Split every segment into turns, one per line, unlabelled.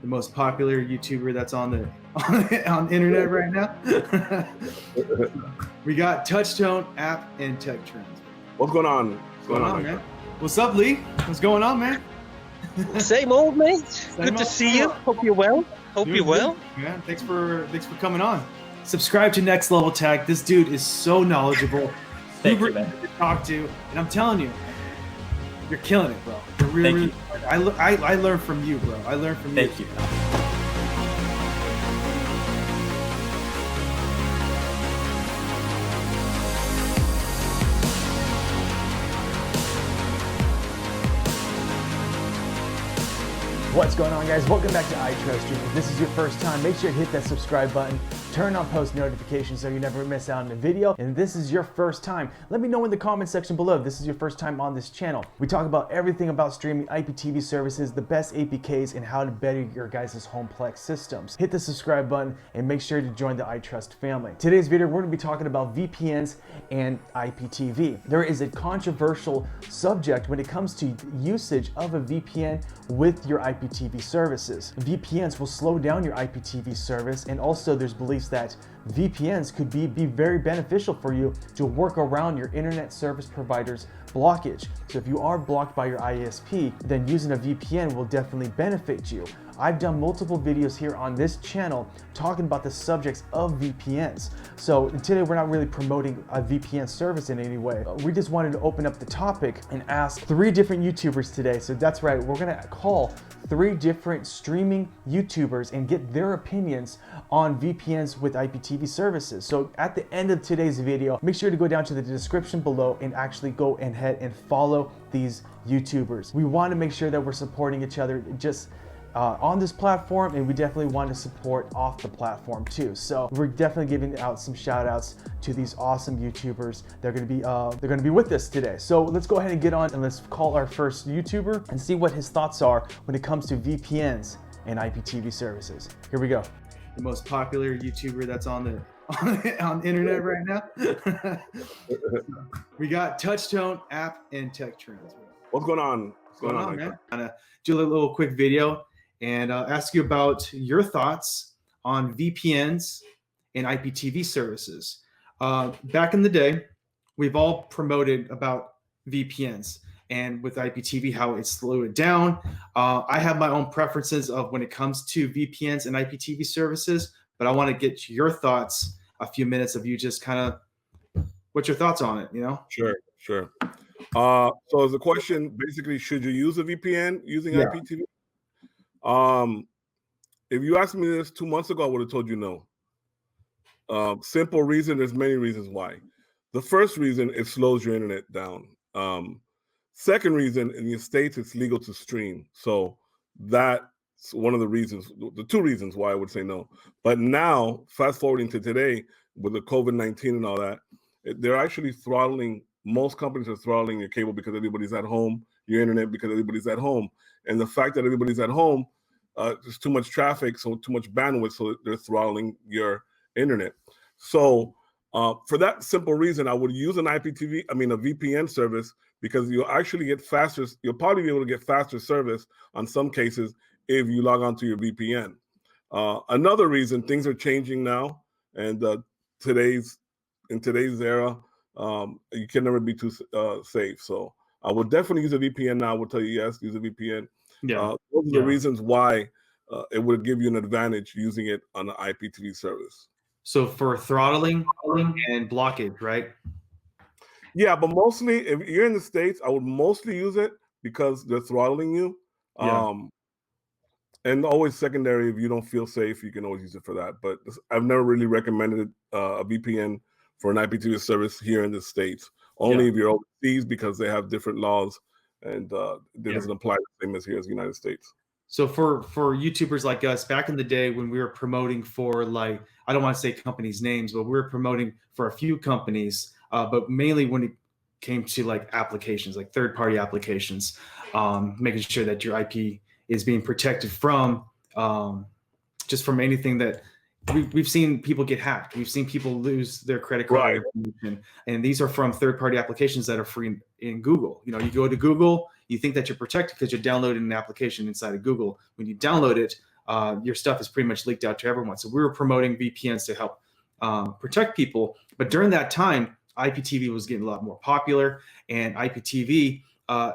the most popular YouTuber that's on the internet right now. We got Touchtone App and Tech Trends.
What's going on?
What's going on, man? What's up, Lee? What's going on, man?
Same old, mate. Good to see you. Hope you're well. Hope you're well.
Yeah, thanks for coming on. Subscribe to NxtLvLTech. This dude is so knowledgeable.
Thank you, man.
To talk to, and I'm telling you, you're killing it, bro. You're really. I learned from you, bro. I learned from you.
Thank you.
What's going on, guys? Welcome back to iTrustStream. If this is your first time, make sure to hit that subscribe button, turn on post notifications so you never miss out on a video. And if this is your first time, let me know in the comment section below if this is your first time on this channel. We talk about everything about streaming, IPTV services, the best APKs, and how to better your guys' homeplex systems. Hit the subscribe button and make sure to join the iTrust family. Today's video, we're going to be talking about VPNs and IPTV. There is a controversial subject when it comes to usage of a VPN with your IPTV services. VPNs will slow down your IPTV service, and also there's beliefs that VPNs could be very beneficial for you to work around your internet service provider's blockage. So if you are blocked by your ISP, then using a VPN will definitely benefit you. I've done multiple videos here on this channel talking about the subjects of VPNs. So today we're not really promoting a VPN service in any way. We just wanted to open up the topic and ask 3 different YouTubers today. So that's right, we're gonna call 3 different streaming YouTubers and get their opinions on VPNs with IPTV services. So at the end of today's video, make sure to go down to the description below and actually go ahead and follow these YouTubers. We want to make sure that we're supporting each other just on this platform, and we definitely want to support off the platform too. So we're definitely giving out some shout outs to these awesome YouTubers. They're going to be with us today. So let's go ahead and get on and let's call our first YouTuber and see what his thoughts are when it comes to VPNs and IPTV services. Here we go.
The most popular YouTuber that's on the internet right now. We got Touchtone App and Tech Trends.
What's going on?
What's going on, man? I'm gonna do a little quick video and ask you about your thoughts on VPNs and IPTV services. Back in the day, we've all promoted about VPNs and with IPTV, how it slowed it down. I have my own preferences of when it comes to VPNs and IPTV services, but I want to get your thoughts, a few minutes of you just kind of, what's your thoughts on it, you know?
Sure. So the question basically, should you use a VPN using IPTV? If you asked me this 2 months ago, I would have told you no. Simple reason, there's many reasons why. The first reason, it slows your internet down. Second reason, in the States, it's legal to stream. So that's one of the reasons, the 2 reasons why I would say no. But now, fast forwarding to today, with the COVID-19 and all that, they're actually throttling, most companies are throttling your cable because everybody's at home, your internet because everybody's at home. And the fact that everybody's at home, there's too much traffic, so too much bandwidth, so they're throttling your internet. So for that simple reason, I would use a VPN service, because you'll actually get faster, you'll probably be able to get faster service on some cases if you log on to your VPN. Another reason, things are changing now, and in today's era, you can never be too safe. So I would definitely use a VPN now. I would tell you, yes, use a VPN. Those are the reasons why it would give you an advantage using it on an IPTV service.
So for throttling and blockage, right?
Yeah, but mostly if you're in the States, I would mostly use it because they're throttling you. And always secondary, if you don't feel safe, you can always use it for that. But I've never really recommended a VPN for an IPTV service here in the States. Only if you're overseas, because they have different laws, and it doesn't apply the same as here as the United States.
So for YouTubers like us, back in the day when we were promoting for, like, I don't want to say companies' names, but we were promoting for a few companies, but mainly when it came to like applications, like third-party applications, making sure that your IP is being protected from just from anything that we've seen people get hacked. We've seen people lose their credit card information, and these are from third-party applications that are free in Google. You know, you go to Google, you think that you're protected because you're downloading an application inside of Google. When you download it, your stuff is pretty much leaked out to everyone. So we were promoting VPNs to help protect people. But during that time, IPTV was getting a lot more popular, and IPTV,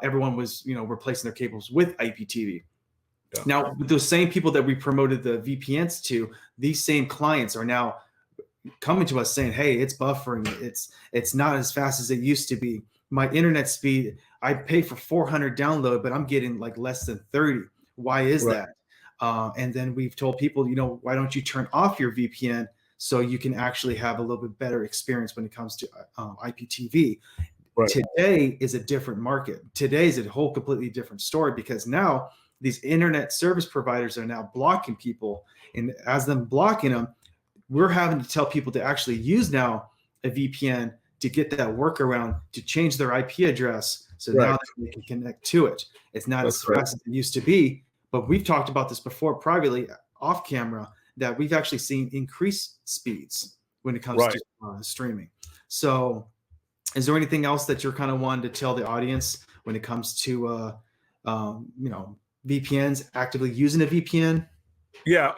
everyone was, replacing their cables with IPTV. Yeah. Now, those same people that we promoted the VPNs to, these same clients are now coming to us saying, hey, it's buffering. It's not as fast as it used to be. My internet speed, I pay for 400 download, but I'm getting like less than 30. Why is that? And then we've told people, why don't you turn off your VPN so you can actually have a little bit better experience when it comes to IPTV. Right. Today is a different market. Today is a whole completely different story, because now these internet service providers are now blocking people. And as them blocking them, we're having to tell people to actually use now a VPN to get that workaround to change their IP address. So now they can connect to it. It's not as fast as it used to be, but we've talked about this before privately off camera, that we've actually seen increased speeds when it comes to streaming. So is there anything else that you're kind of wanting to tell the audience when it comes to, VPNs, actively using a VPN?
Yeah,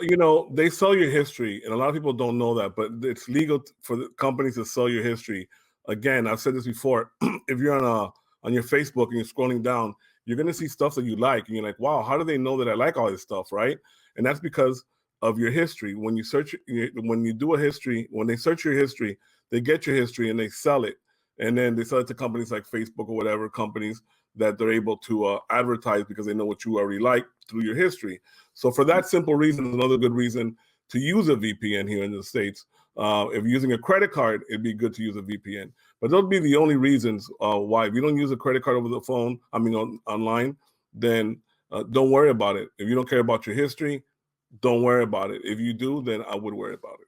they sell your history, and a lot of people don't know that, but it's legal for the companies to sell your history. Again, I've said this before. If you're on your Facebook and you're scrolling down, you're going to see stuff that you like, and you're like, wow, how do they know that I like all this stuff, right? And that's because of your history. When you search, when you do a history, when they search your history, they get your history and they sell it, and then they sell it to companies like Facebook or whatever companies that they're able to advertise, because they know what you already like through your history. So for that simple reason, another good reason to use a VPN here in the States. If you're using a credit card, it'd be good to use a VPN. But those would be the only reasons why. If you don't use a credit card over the phone, online, then don't worry about it. If you don't care about your history, don't worry about it. If you do, then I would worry about it.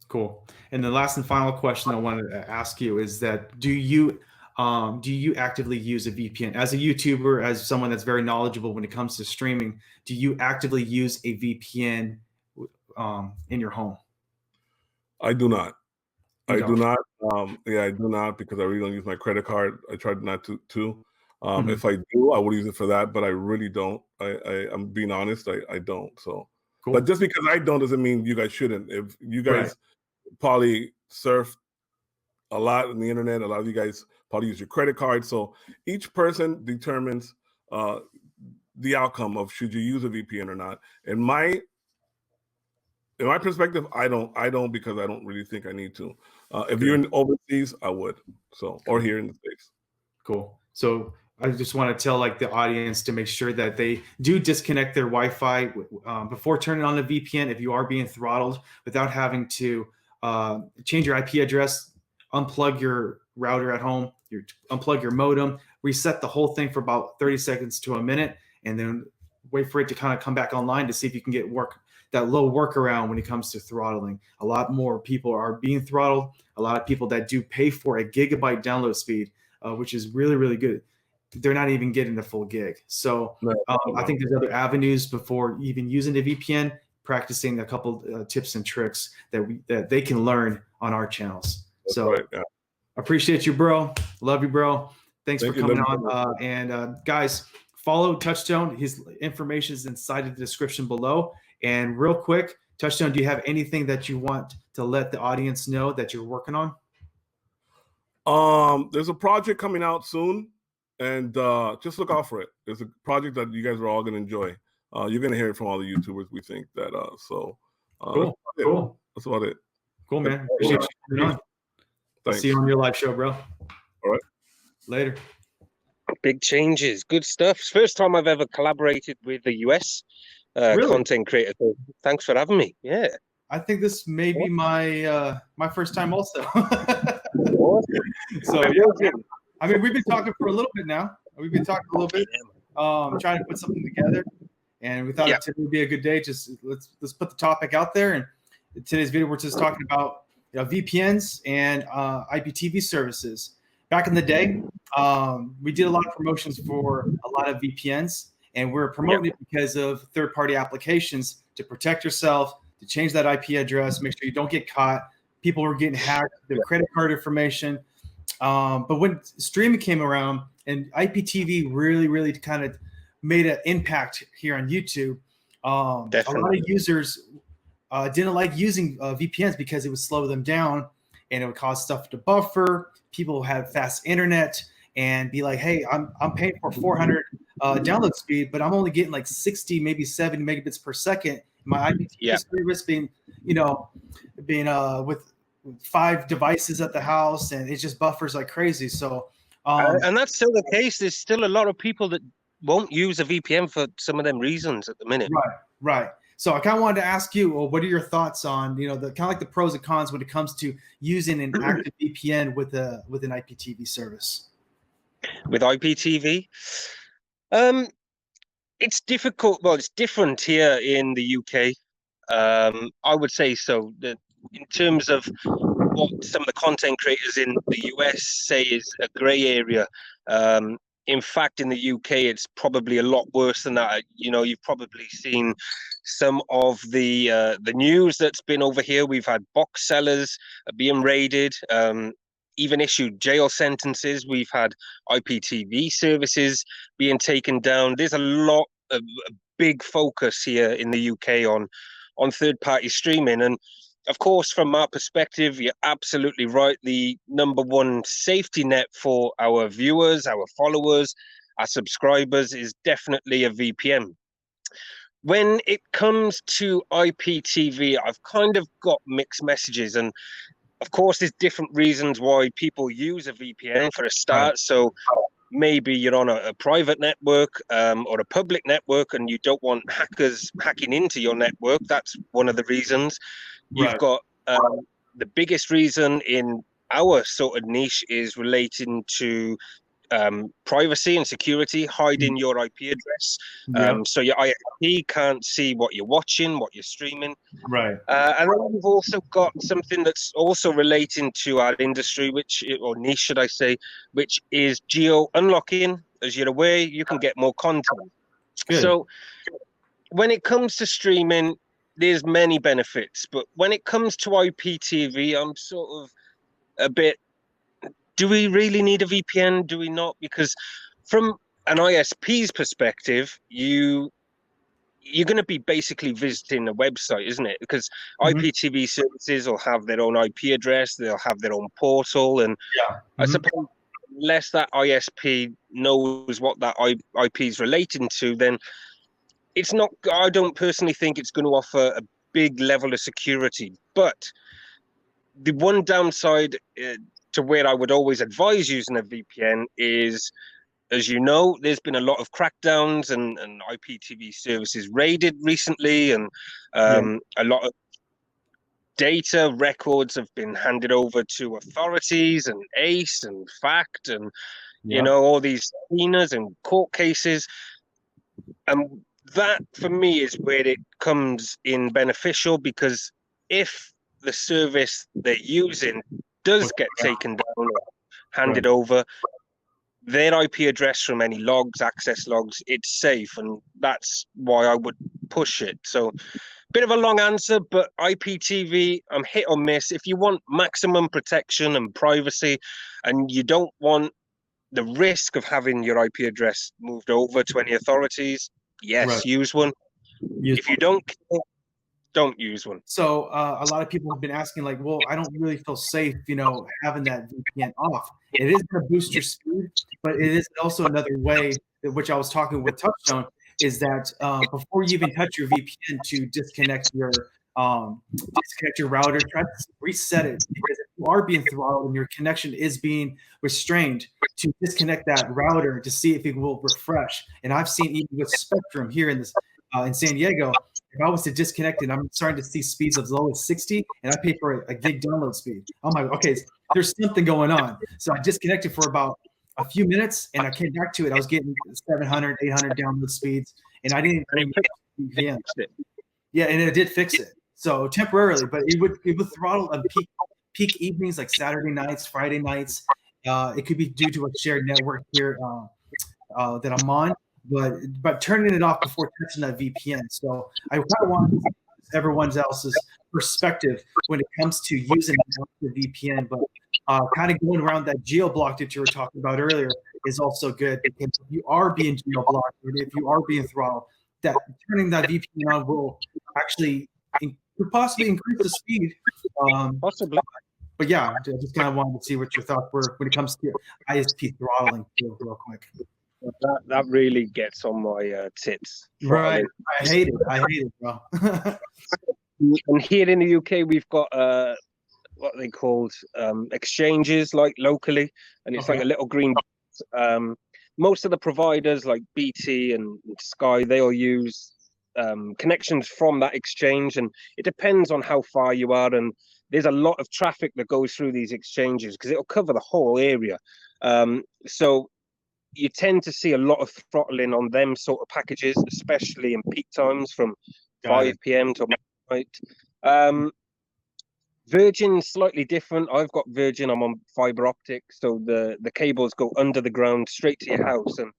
Cool. And the last and final question I wanted to ask you is that do you actively use a VPN as a YouTuber, as someone that's very knowledgeable when it comes to streaming? Do you actively use a VPN in your home?
I do not. I do not. I do not, because I really don't use my credit card. I tried not to. If I do, I would use it for that, but I really don't. I'm being honest. I don't. So, cool. But just because I don't doesn't mean you guys shouldn't. If you guys probably surf a lot on the internet, a lot of you guys probably use your credit card. So each person determines the outcome of should you use a VPN or not. In my perspective, I don't, because I don't really think I need to. If you're in overseas, I would. So, or here in the States.
Cool. So I just want to tell the audience to make sure that they do disconnect their Wi-Fi before turning on the VPN. If you are being throttled, without having to change your IP address, unplug your router at home, unplug your modem, reset the whole thing for about 30 seconds to a minute, and then wait for it to kind of come back online to see if you can get that low workaround when it comes to throttling. A lot more people are being throttled. A lot of people that do pay for a gigabyte download speed, which is really, really good, they're not even getting the full gig. So I think there's other avenues before even using the VPN, practicing a couple tips and tricks that they can learn on our channels. That's so appreciate you, bro. Love you, bro. Thanks for coming on. And guys, follow Touchstone. His information is inside of the description below. And real quick, Touchstone, do you have anything that you want to let the audience know that you're working on?
There's a project coming out soon, and just look out for it. There's a project that you guys are all going to enjoy. You're going to hear it from all the YouTubers, we think that. Cool. That's about it.
Cool, man. Appreciate you coming on. Thanks. See you on your live show, bro.
All right.
Later.
Big changes. Good stuff. It's the first time I've ever collaborated with the US content creator. So thanks for having me. Yeah.
I think this may be my my first time also. So I mean, we've been talking for a little bit now. We've been talking a little bit, trying to put something together, and we thought today would be a good day. Just let's put the topic out there. And in today's video, we're just talking about VPNs and IPTV services. Back in the day, we did a lot of promotions for a lot of VPNs, and we're promoting it because of third-party applications to protect yourself, to change that IP address, make sure you don't get caught. People were getting hacked, their credit card information. But when streaming came around and IPTV really kind of made an impact here on YouTube, A lot
Definitely.
of users didn't like using VPNs because it would slow them down and it would cause stuff to buffer. People had fast internet and be like, hey, I'm paying for 400 download speed, but I'm only getting like 60, maybe 70 megabits per second. My IPTV service being with 5 devices at the house, and it just buffers like crazy. So,
and that's still the case. There's still a lot of people that won't use a VPN for some of them reasons at the minute.
Right. So I kind of wanted to ask you, well, what are your thoughts on, the kind of like the pros and cons when it comes to using an active VPN with an IPTV service?
With IPTV, it's difficult. Well, it's different here in the UK. I would say so. That in terms of what some of the content creators in the US say is a grey area. In fact, in the UK, it's probably a lot worse than that. You've probably seen some of the news that's been over here. We've had box sellers being raided, even issued jail sentences. We've had IPTV services being taken down. There's a big focus here in the UK on third-party streaming. And of course, from our perspective, you're absolutely right. The number one safety net for our viewers, our followers, our subscribers is definitely a VPN. When it comes to IPTV, I've kind of got mixed messages. And of course, there's different reasons why people use a VPN for a start. So maybe you're on a private network or a public network and you don't want hackers hacking into your network. That's one of the reasons. You've got the biggest reason in our sort of niche is relating to privacy and security, hiding your IP address. So your ISP can't see what you're watching, what you're streaming.
Right.
And then we've also got something that's also relating to our industry, or niche, should I say, which is geo unlocking. As you're aware, you can get more content.
Good.
So when it comes to streaming, there's many benefits, but when it comes to IPTV, I'm sort of a bit, do we really need a VPN? Do we not? Because from an ISP's perspective, you're going to be basically visiting a website, isn't it? Because IPTV services will have their own IP address, they'll have their own portal, and I suppose unless that ISP knows what that IP is relating to, then it's not. I don't personally think it's going to offer a big level of security. But the one downside to where I would always advise using a VPN is, as you know, there's been a lot of crackdowns and IPTV services raided recently, and a lot of data records have been handed over to authorities and ACE and FACT and all these subpoenas and court cases. And that, for me, is where it comes in beneficial, because if the service they're using does get taken down or handed over, their IP address from any logs, access logs, it's safe, and that's why I would push it. So, bit of a long answer, but IPTV, I'm hit or miss. If you want maximum protection and privacy, and you don't want the risk of having your IP address moved over to any authorities, yes, use one. If you don't use one.
So a lot of people have been asking, like, well, I don't really feel safe, having that VPN off. It is going to boost your speed, but it is also another way, which I was talking with Touchstone, is that before you even touch your VPN to disconnect your router, try to reset it, because if you are being throttled and your connection is being restrained, to disconnect that router to see if it will refresh. And I've seen, even with Spectrum here in San Diego, if I was to disconnect it, I'm starting to see speeds as low as 60, and I pay for a gig download speed. I'm like, okay, there's something going on. So I disconnected for about a few minutes, and I came back to it. I was getting 700, 800 download speeds, and I didn't even VPN. Yeah, and it did fix it. So temporarily, but it would throttle on peak evenings, like Saturday nights, Friday nights. It could be due to a shared network here that I'm on. But turning it off before touching that VPN. So I kind of want everyone else's perspective when it comes to using the VPN. But kind of going around that geo block that you were talking about earlier is also good, because if you are being geo blocked, or if you are being throttled, that turning that VPN on will actually could possibly increase the speed.
Possibly.
But yeah, I just kind of wanted to see what your thoughts were when it comes to ISP throttling real quick.
That really gets on my tits.
Right. I hate it, bro.
And here in the UK, we've got what they called exchanges, like locally, and it's like a little green box. Most of the providers like BT and Sky, they all use connections from that exchange, and it depends on how far you are, and there's a lot of traffic that goes through these exchanges because it'll cover the whole area. So you tend to see a lot of throttling on them sort of packages, especially in peak times from 5 p.m. to midnight. Virgin's slightly different. I've got Virgin. I'm on fiber optic, so the cables go under the ground straight to your house. And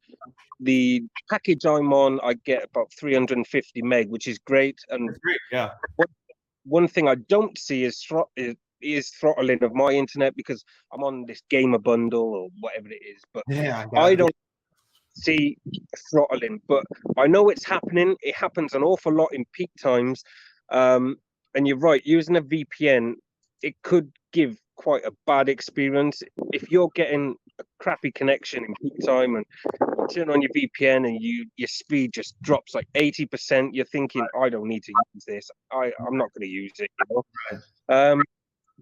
the package I'm on, I get about 350 meg, which is great. And
yeah,
one thing I don't see is throttling of my internet because I'm on this gamer bundle or whatever it is. But
yeah,
I don't see throttling. But I know it's happening. It happens an awful lot in peak times. And you're right, using a VPN, it could give quite a bad experience. If you're getting a crappy connection in peak time and you turn on your VPN and your speed just drops like 80%, you're thinking, I don't need to use this. I'm not going to use it. You know?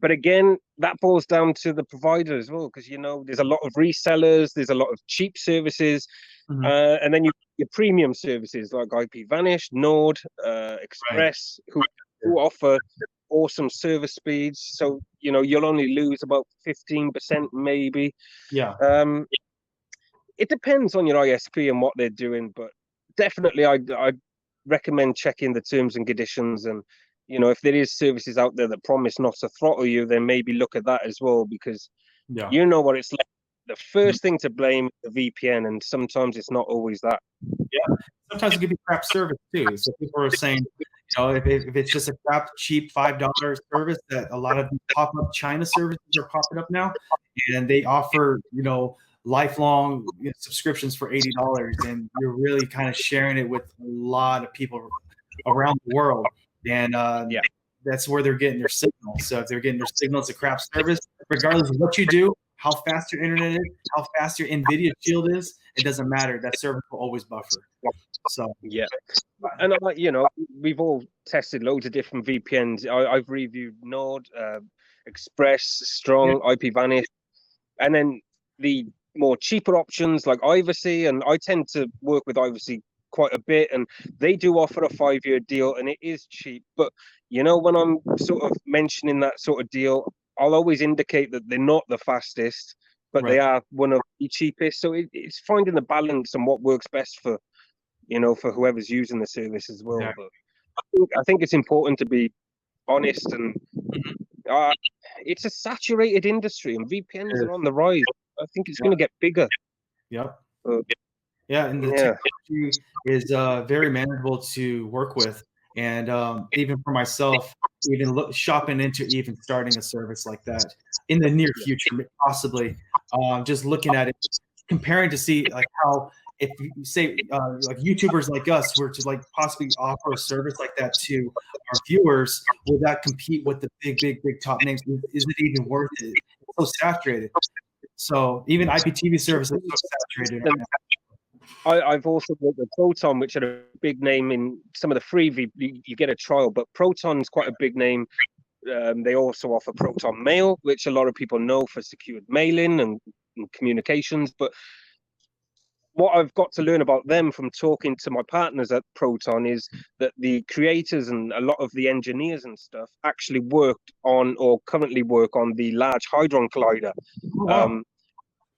But again, that boils down to the provider as well, because, you know, there's a lot of resellers, there's a lot of cheap services, and then your premium services like IPVanish, Nord, Express, who offer awesome service speeds. So, you know, you'll only lose about 15% maybe.
Yeah.
It depends on your ISP and what they're doing, but definitely I'd recommend checking the terms and conditions. And, you know, if there is services out there that promise not to throttle you, then maybe look at that as well, because you know what it's like. The first thing to blame is the VPN, and sometimes it's not always that.
Yeah, sometimes it could be crap service too. So people are saying, you know, if it's just a crap, cheap $5 service, that a lot of pop-up China services are popping up now, and they offer, you know, lifelong subscriptions for $80, and you're really kind of sharing it with a lot of people around the world, and that's where they're getting their signal. So if they're getting their signal, it's a crap service, regardless of what you do, how fast your internet is, how fast your NVIDIA shield is, it doesn't matter. That service will always buffer. So
yeah, and you know, we've all tested loads of different VPNs. I've reviewed Nord, Express, Strong, IPVanish, and then the more cheaper options like Ivacy, and I tend to work with Ivacy quite a bit, and they do offer a 5-year deal, and it is cheap. But you know, when I'm sort of mentioning that sort of deal, I'll always indicate that they're not the fastest, but they are one of the cheapest. So it's finding the balance and what works best for, you know, for whoever's using the service as well.
Exactly.
But I think it's important to be honest, and it's a saturated industry, and VPNs are on the rise. I think it's going to get bigger.
Yep. And the technology is very manageable to work with. And even for myself, even shopping into even starting a service like that in the near future, possibly, just looking at it, comparing to see like how, if you say like YouTubers like us were to like possibly offer a service like that to our viewers, will that compete with the big top names? Is it even worth it? It's so saturated. So even IPTV services are so saturated right now.
I've also worked with Proton, which are a big name in some of the free you get a trial, but Proton's quite a big name. They also offer Proton Mail, which a lot of people know for secured mailing and communications. But what I've got to learn about them from talking to my partners at Proton is that the creators and a lot of the engineers and stuff actually worked on or currently work on the Large Hadron Collider.
Oh, wow.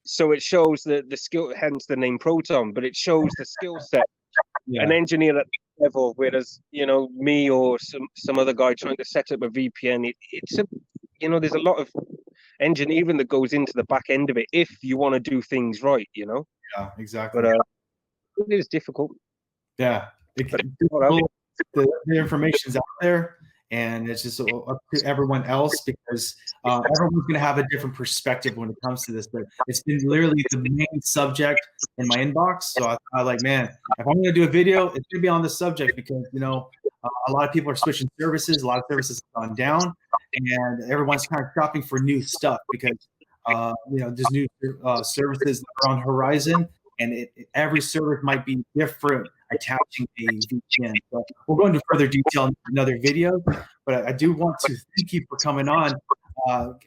So it shows the skill, hence the name Proton, but it shows the skill set, an engineer at that level, whereas, you know, me or some other guy trying to set up a VPN, it's a, you know, there's a lot of engineering that goes into the back end of it if you want to do things right, you know?
Yeah, exactly.
But it is difficult.
Yeah. The information's out there, and it's just up to everyone else because everyone's going to have a different perspective when it comes to this. But it's been literally the main subject in my inbox. So I like, man, if I'm going to do a video, it's going to be on this subject because, you know, a lot of people are switching services. A lot of services have gone down, and everyone's kind of shopping for new stuff because, you know, there's new services that are on horizon, and every service might be different attaching a VPN. So we'll go into further detail in another video, but I do want to thank you for coming on.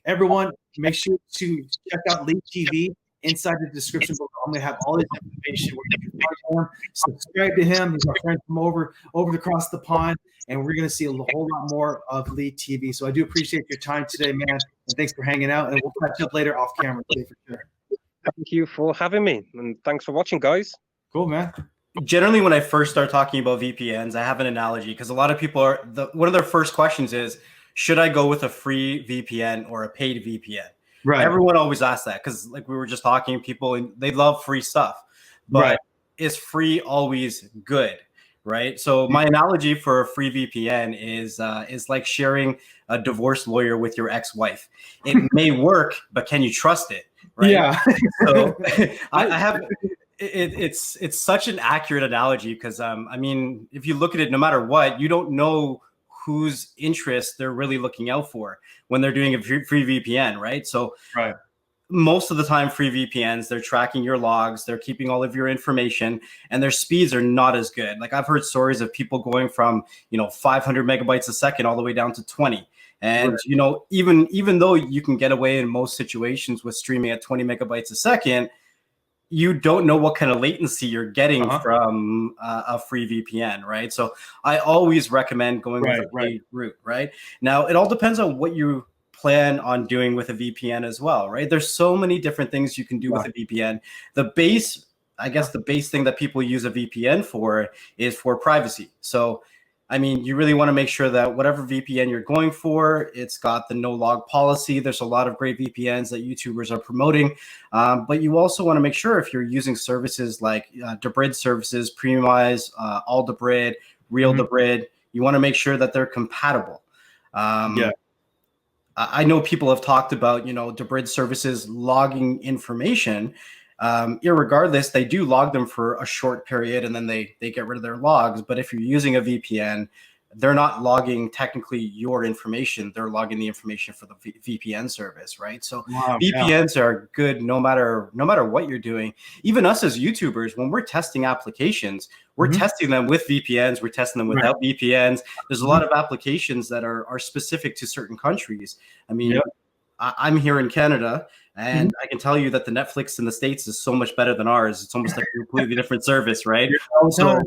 Everyone, make sure to check out LeeTV. Inside the description below, I'm going to have all this information where you can find him, subscribe to him. He's our friend from over across the pond, and we're going to see a whole lot more of LeeTV. So I do appreciate your time today, man, and thanks for hanging out, and we'll catch up later off camera today for sure.
Thank you for having me, and thanks for watching, guys.
Cool, man.
Generally, when I first start talking about VPNs, I have an analogy because a lot of people are one of their first questions is, should I go with a free VPN or a paid VPN? Right. Everyone always asks that because, like we were just talking, people and they love free stuff, but is free always good? Right. So my analogy for a free VPN is like sharing a divorce lawyer with your ex-wife. It may work, but can you trust it? Right. Yeah. So I have. It's such an accurate analogy because I mean, if you look at it, no matter what, you don't know whose interest they're really looking out for when they're doing a free VPN, right? So most of the time, free VPNs, they're tracking your logs, they're keeping all of your information, and their speeds are not as good. Like I've heard stories of people going from, you know, 500 megabytes a second all the way down to 20. And, you know, even though you can get away in most situations with streaming at 20 megabytes a second, you don't know what kind of latency you're getting from a free VPN, right? So I always recommend going with a paid route, right? Now, it all depends on what you plan on doing with a VPN as well, right? There's so many different things you can do with a VPN. The base, I guess the base thing that people use a VPN for is for privacy. So I mean, you really want to make sure that whatever VPN you're going for, it's got the no log policy. There's a lot of great VPNs that YouTubers are promoting, but you also want to make sure if you're using services like Debrid services, Premiumize, All Debrid, Real Debrid, you want to make sure that they're compatible. I know people have talked about, you know, Debrid services logging information. Irregardless, they do log them for a short period and then they get rid of their logs. But if you're using a VPN, they're not logging technically your information. They're logging the information for the VPN service, right? So VPNs are good no matter what you're doing. Even us as YouTubers, when we're testing applications, we're testing them with VPNs. We're testing them without VPNs. There's a lot of applications that are specific to certain countries. I mean, I'm here in Canada, and I can tell you that the Netflix in the States is so much better than ours. It's almost like a completely different service, right? So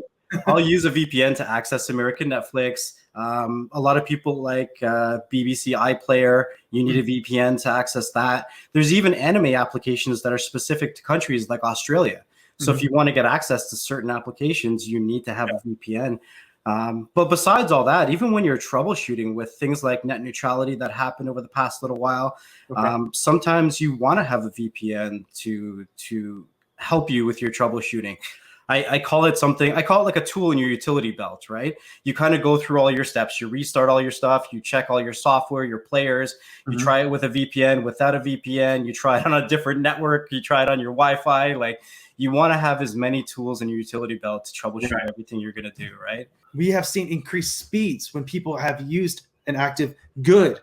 I'll use a VPN to access American Netflix. A lot of people like BBC iPlayer. You need a VPN to access that. There's even anime applications that are specific to countries like Australia. So if you want to get access to certain applications, you need to have a VPN. But besides all that, even when you're troubleshooting with things like net neutrality that happened over the past little while, sometimes you want to have a VPN to help you with your troubleshooting. I call it like a tool in your utility belt, right? You kind of go through all your steps, you restart all your stuff, you check all your software, your players, you try it with a VPN, without a VPN, you try it on a different network, you try it on your Wi-Fi. Like, you want to have as many tools in your utility belt to troubleshoot everything you're going to do, right?
We have seen increased speeds when people have used an active good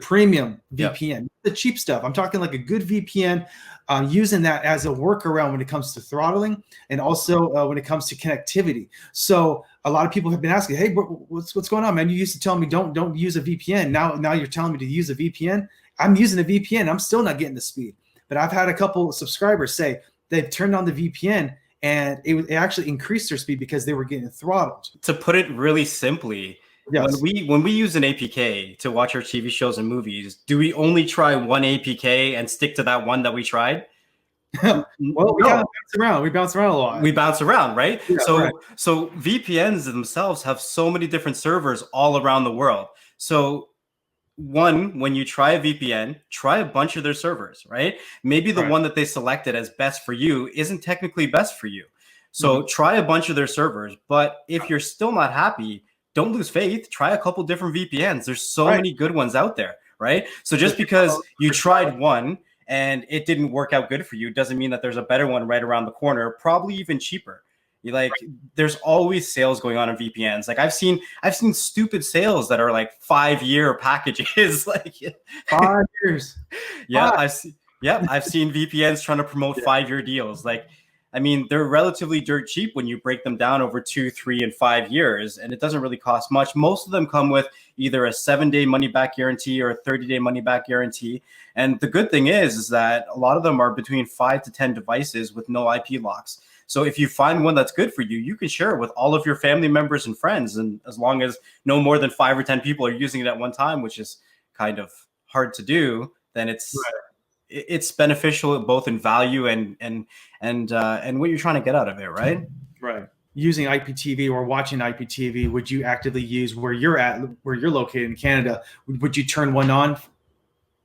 premium VPN, the cheap stuff. I'm talking like a good VPN, using that as a workaround when it comes to throttling and also when it comes to connectivity. So a lot of people have been asking, hey, what's going on, man? You used to tell me don't use a VPN. Now you're telling me to use a VPN. I'm using a VPN. I'm still not getting the speed. But I've had a couple of subscribers say they've turned on the VPN and it actually increased their speed because they were getting throttled.
To put it really simply, when we use an APK to watch our TV shows and movies, do we only try one APK and stick to that one that we tried?
Well, we bounce around. We bounce around a lot.
We bounce around, right? Yeah, so VPNs themselves have so many different servers all around the world. So when you try a VPN, try a bunch of their servers, right? Maybe the one that they selected as best for you isn't technically best for you. So try a bunch of their servers. But if you're still not happy, don't lose faith. Try a couple different VPNs. There's so many good ones out there, right? So just because you tried one and it didn't work out good for you doesn't mean that there's a better one right around the corner, probably even cheaper. There's always sales going on in VPNs. Like I've seen stupid sales that are like 5-year packages. Like
5 years.
Yeah, I've seen VPNs trying to promote 5-year deals. Like, I mean, they're relatively dirt cheap when you break them down over 2, 3, and 5 years, and it doesn't really cost much. Most of them come with either a 7-day money-back guarantee or a 30-day money-back guarantee. And the good thing is that a lot of them are between 5 to 10 devices with no IP locks. So if you find one that's good for you, you can share it with all of your family members and friends. And as long as no more than 5 or 10 people are using it at one time, which is kind of hard to do, then it's beneficial both in value and what you're trying to get out of it, right?
Right. Using IPTV or watching IPTV, would you actively use where you're located in Canada? Would you turn one on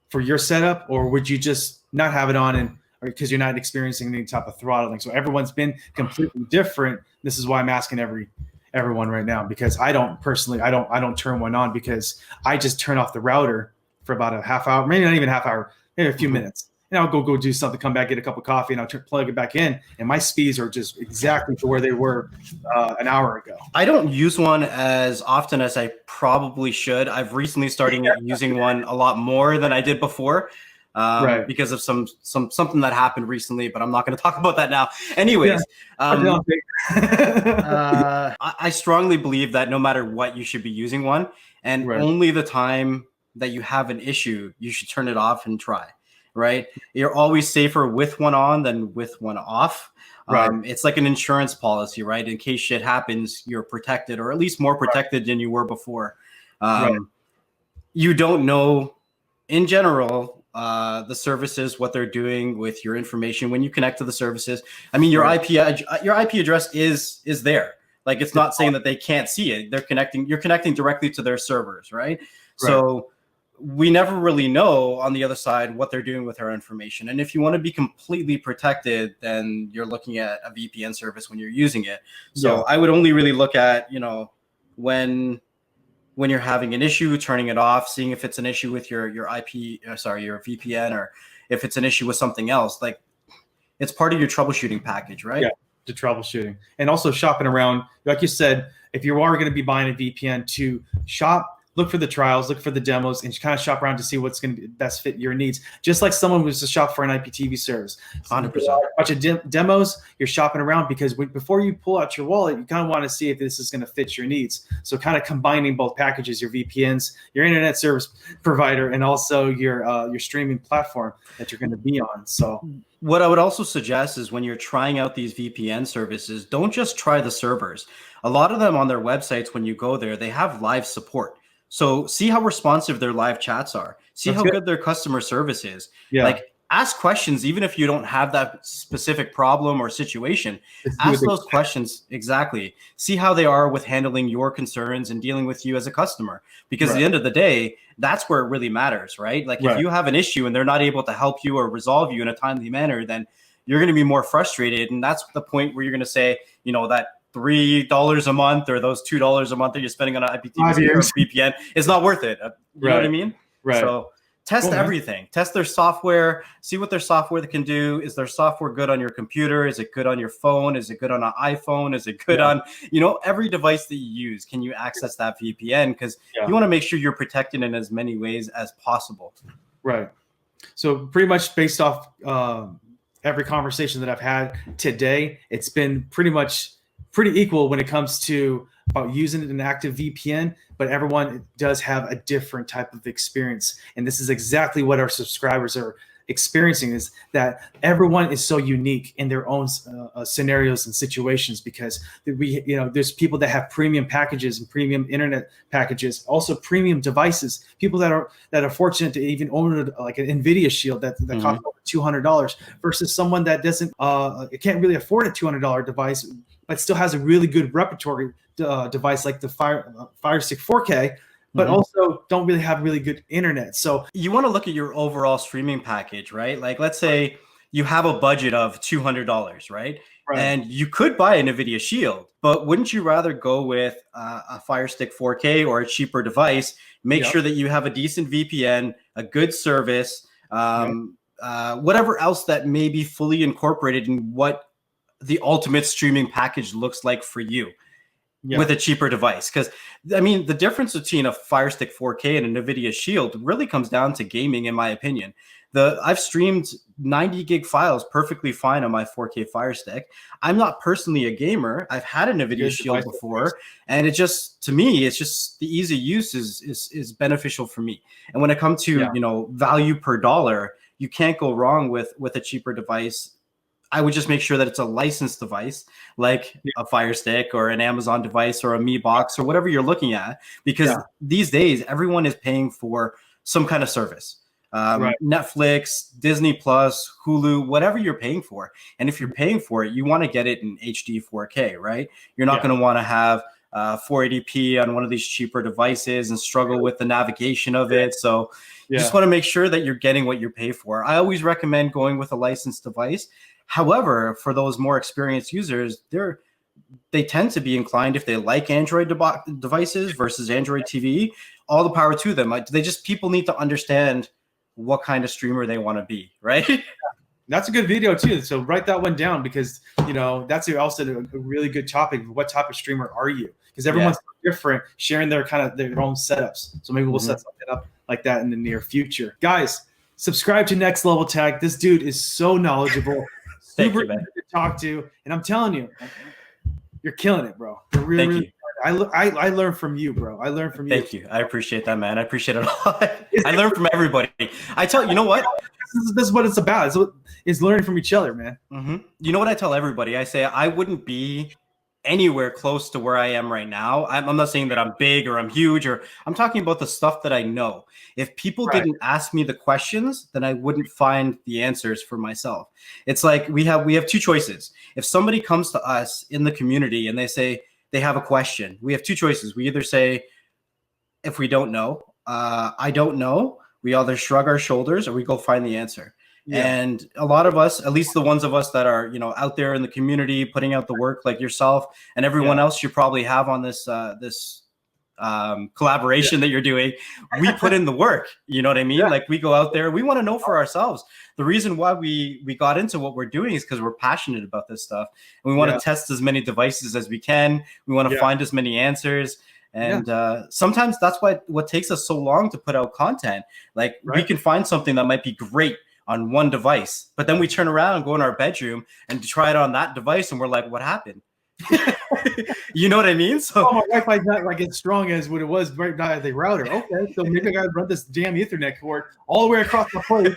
for your setup, or would you just not have it on and because you're not experiencing any type of throttling? So everyone's been completely different. This is why I'm asking everyone right now, because I don't turn one on, because I just turn off the router for about a half hour, maybe not even a half hour, maybe a few minutes. And I'll go do something, come back, get a cup of coffee, and I'll plug it back in. And my speeds are just exactly to where they were an hour ago.
I don't use one as often as I probably should. I've recently started using one a lot more than I did before. Because of something that happened recently, but I'm not going to talk about that now. Anyways, I strongly believe that no matter what, you should be using one, and only the time that you have an issue, you should turn it off and try. Right? You're always safer with one on than with one off. It's like an insurance policy, right? In case shit happens, you're protected, or at least more protected than you were before. You don't know, in general, the services, what they're doing with your information when you connect to the services. I mean, your IP address is there. Like, it's not saying that they can't see it. You're connecting directly to their servers, right? So we never really know on the other side what they're doing with our information. And if you want to be completely protected, then you're looking at a VPN service when you're using it. So I would only really look at, when you're having an issue, turning it off, seeing if it's an issue with your VPN, or if it's an issue with something else. Like, it's part of your troubleshooting package, right? Yeah,
the troubleshooting. And also shopping around. Like you said, if you are going to be buying a VPN, to shop, look for the trials, look for the demos, and kind of shop around to see what's going to best fit your needs. Just like someone who's to shop for an IPTV service.
100%.
A bunch of demos, you're shopping around, because before you pull out your wallet, you kind of want to see if this is going to fit your needs. So kind of combining both packages, your VPNs, your internet service provider, and also your streaming platform that you're going to be on. So
what I would also suggest is, when you're trying out these VPN services, don't just try the servers. A lot of them on their websites, when you go there, they have live support. So see how responsive their live chats are. See how good their customer service is. Like, ask questions, even if you don't have that specific problem or situation. Ask those questions. Exactly. See how they are with handling your concerns and dealing with you as a customer. Because at the end of the day, that's where it really matters, right? Like, if you have an issue and they're not able to help you or resolve you in a timely manner, then you're going to be more frustrated. And that's the point where you're going to say, that $3 a month, or those $2 a month that you're spending on an IPTV or VPN, it's not worth it. You know what I mean? So test everything. Test their software. See what their software can do. Is their software good on your computer? Is it good on your phone? Is it good on an iPhone? Is it good on, every device that you use? Can you access that VPN? Because you want to make sure you're protected in as many ways as possible.
Right. So pretty much based off every conversation that I've had today, it's been pretty equal when it comes to about using an active VPN, but everyone does have a different type of experience. And this is exactly what our subscribers are experiencing, is that everyone is so unique in their own scenarios and situations, because there's people that have premium packages and premium internet packages, also premium devices, people that are fortunate to even own like an NVIDIA Shield that costs over $200, versus someone that can't really afford a $200 device, but still has a really good repertory device like the Fire Stick 4K, but also don't really have really good internet. So
you want to look at your overall streaming package, right? Like, let's say you have a budget of $200, right? And you could buy a NVIDIA Shield, but wouldn't you rather go with a Fire Stick 4K or a cheaper device? Make sure that you have a decent VPN, a good service, whatever else that may be fully incorporated in what the ultimate streaming package looks like for you with a cheaper device. Because, I mean, the difference between a Fire Stick 4K and a NVIDIA Shield really comes down to gaming, in my opinion. I've streamed 90 gig files perfectly fine on my 4K Fire Stick. I'm not personally a gamer. I've had a NVIDIA Shield before, and it just, to me, it's just the easy use is beneficial for me. And when it comes to you know, value per dollar, you can't go wrong with a cheaper device. I would just make sure that it's a licensed device, like a Fire Stick or an Amazon device or a Mi Box or whatever you're looking at, because these days everyone is paying for some kind of service. Netflix, Disney Plus, Hulu, whatever you're paying for. And if you're paying for it, you want to get it in HD 4K, right? You're not going to want to have 480p on one of these cheaper devices and struggle with the navigation of it. So you just want to make sure that you're getting what you pay for. I always recommend going with a licensed device. However, for those more experienced users, they tend to be inclined, if they like Android devices versus Android TV, all the power to them. People need to understand what kind of streamer they want to be, right?
That's a good video too. So write that one down, because you know that's also a really good topic. What type of streamer are you? Because everyone's different, sharing their own setups. So maybe we'll set something up like that in the near future. Guys, subscribe to NxtLvLTech. This dude is so knowledgeable, super easy to talk to, and I'm telling you, you're killing it, bro. You're really I learn from you, bro. I learn from you.
Thank you. I appreciate that, man. I appreciate it a lot. I learn from everybody. You know what?
This is what it's about. It's learning from each other, man.
You know what I tell everybody? I say I wouldn't be anywhere close to where I am right now. I'm not saying that I'm big or I'm huge, or I'm talking about the stuff that I know. If people didn't ask me the questions, then I wouldn't find the answers for myself. It's like we have two choices. If somebody comes to us in the community and they say they have a question, we have two choices. We either say, if we don't know, I don't know. We either shrug our shoulders or we go find the answer. And a lot of us, at least the ones of us that are, you know, out there in the community, putting out the work, like yourself and everyone else you probably have on this collaboration that you're doing, we put in the work. You know what I mean? Like, we go out there, we want to know for ourselves. The reason why we got into what we're doing is because we're passionate about this stuff, and we want to test as many devices as we can. We want to find as many answers. And sometimes that's what takes us so long to put out content. Like, we can find something that might be great on one device, but then we turn around and go in our bedroom and try it on that device, and we're like, what happened? You know what I mean? So
my Wi-Fi is not like as strong as what it was right now at the router. Okay, so maybe I gotta run this damn Ethernet cord all the way across the place,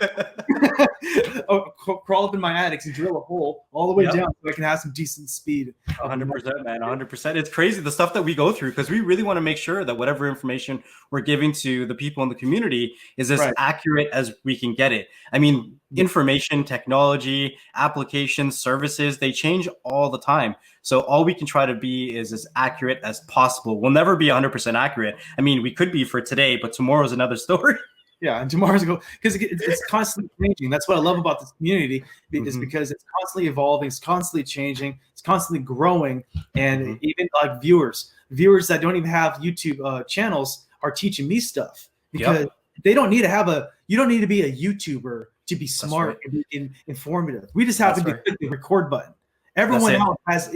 crawl up in my attics and drill a hole all the way down so I can have some decent speed.
100%, man. 100%. It's crazy the stuff that we go through, because we really want to make sure that whatever information we're giving to the people in the community is as accurate as we can get it. I mean, information, technology, applications, services, they change all the time. So all we can try to be is as accurate as possible. We'll never be 100% accurate. I mean, we could be for today, but tomorrow's another story.
Yeah, and tomorrow's because it's constantly changing. That's what I love about this community, is because it's constantly evolving, it's constantly changing, it's constantly growing, and even like viewers that don't even have YouTube channels are teaching me stuff, because they don't need to you don't need to be a YouTuber to be smart and be informative. We just happen to click the record button. Everyone else has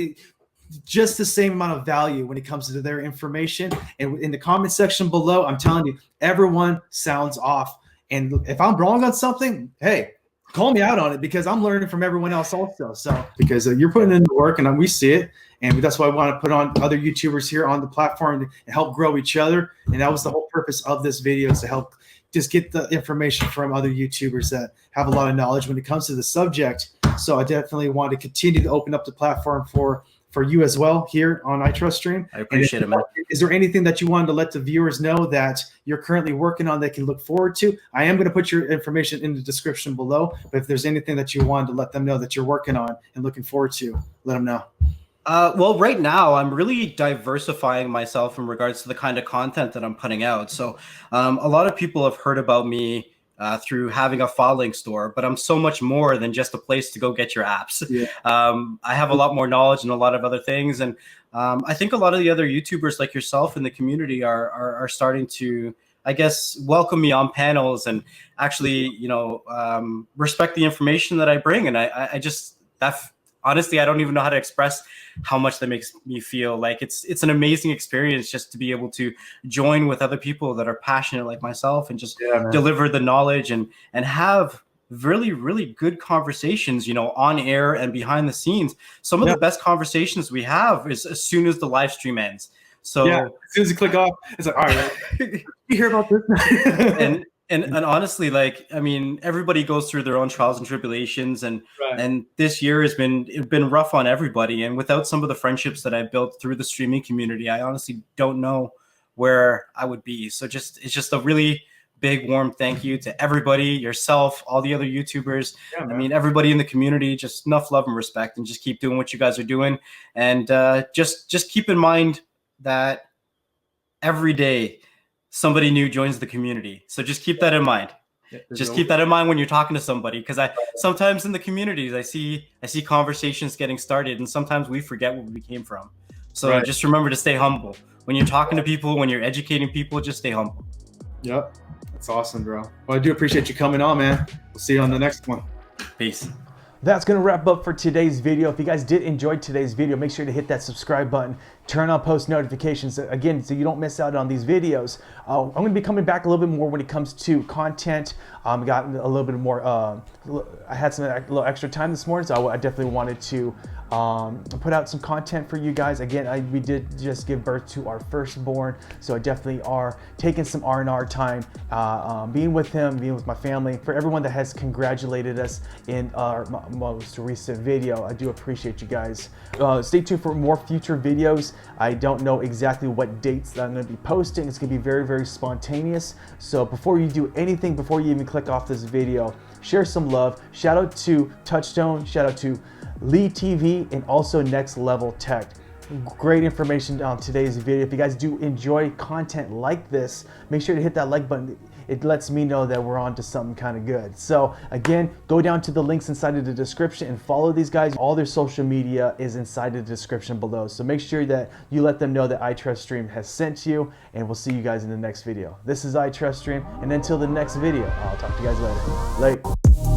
just the same amount of value when it comes to their information. And in the comment section below, I'm telling you, everyone sounds off. And if I'm wrong on something, hey, call me out on it, because I'm learning from everyone else also. So because you're putting in the work, and we see it, and that's why I want to put on other YouTubers here on the platform to help grow each other. And that was the whole purpose of this video, is to help just get the information from other YouTubers that have a lot of knowledge when it comes to the subject. So I definitely want to continue to open up the platform for you as well here on iTrustStream.
I appreciate it, man.
Is there anything that you wanted to let the viewers know that you're currently working on they can look forward to? I am going to put your information in the description below, but if there's anything that you wanted to let them know that you're working on and looking forward to, let them know.
Well, right now, I'm really diversifying myself in regards to the kind of content that I'm putting out. So a lot of people have heard about me through having a Filelinked store, but I'm so much more than just a place to go get your apps.
Yeah.
I have a lot more knowledge and a lot of other things. And I think a lot of the other YouTubers like yourself in the community are starting to, I guess, welcome me on panels and actually, you know, respect the information that I bring. And I just, honestly, I don't even know how to express how much that makes me feel. Like it's an amazing experience just to be able to join with other people that are passionate like myself and just deliver the knowledge and have really, really good conversations, you know, on air and behind the scenes. Some of the best conversations we have is as soon as the live stream ends. So
as soon as you click off, it's like, all right, you hear about this?
And honestly, like, I mean, everybody goes through their own trials and tribulations, and this year has been rough on everybody. And without some of the friendships that I built through the streaming community, I honestly don't know where I would be. So it's just a really big, warm thank you to everybody, yourself, all the other YouTubers. I mean, everybody in the community, just enough love and respect, and just keep doing what you guys are doing. And just keep in mind that every day somebody new joins the community. So just keep that in mind. Just keep that in mind when you're talking to somebody, because sometimes in the communities I see conversations getting started, and sometimes we forget where we came from. So just remember to stay humble when you're talking to people, when you're educating people. Just stay humble.
Yep, that's awesome, bro. Well, I do appreciate you coming on, man. We'll see you on the next one.
Peace.
That's going to wrap up for today's video. If you guys did enjoy today's video, make sure to hit that subscribe button, turn on post notifications, again, so you don't miss out on these videos. I'm going to be coming back a little bit more when it comes to content. Got a little bit more, I had a little extra time this morning, so I definitely wanted to put out some content for you guys. Again, we did just give birth to our firstborn, so I definitely are taking some R&R time, being with him, being with my family. For everyone that has congratulated us in our most recent video, I do appreciate you guys. Stay tuned for more future videos. I don't know exactly what dates that I'm going to be posting. It's going to be very, very spontaneous. So before you do anything, before you even click off this video, share some love. Shout out to Touchstone, shout out to LeeTV, and also NxtLvLTech. Great information on today's video. If you guys do enjoy content like this, make sure to hit that like button. It lets me know that we're on to something kind of good. So again, go down to the links inside of the description and follow these guys. All their social media is inside the description below. So make sure that you let them know that iTrustStream has sent you, and we'll see you guys in the next video. This is iTrustStream, and until the next video, I'll talk to you guys later. Later.